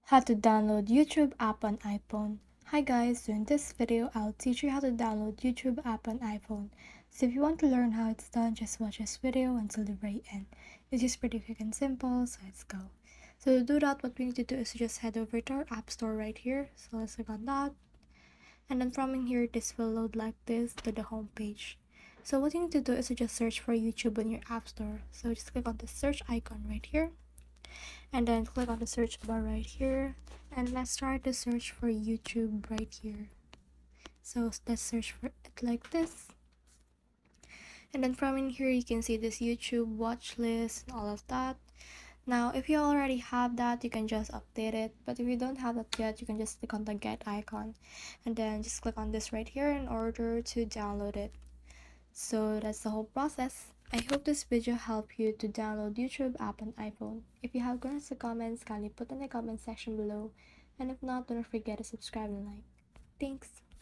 How to download YouTube app on iPhone. Hi guys, so in this video I'll teach you how to download YouTube app on iPhone. So if you want to learn how it's done, just watch this video until the very end. It's just pretty quick and simple, so let's go. So to do that, what we need to do is to just head over to our app store right here. So let's click on that. And then from in here, this will load like this to the home page. So what you need to do is to just search for YouTube in your app store. So just click on the search icon right here, and then click on the search bar right here, and let's try to search for YouTube right here. So let's search for it like this, and then from in here you can see this YouTube watch list and all of that. Now if you already have that, you can just update it, but if you don't have that yet, you can just click on the get icon and then just click on this right here in order to download it. So that's the whole process. I hope this video helped you to download YouTube app on iPhone. If you have questions or comments, kindly put in the comment section below. And if not, don't forget to subscribe and like. Thanks.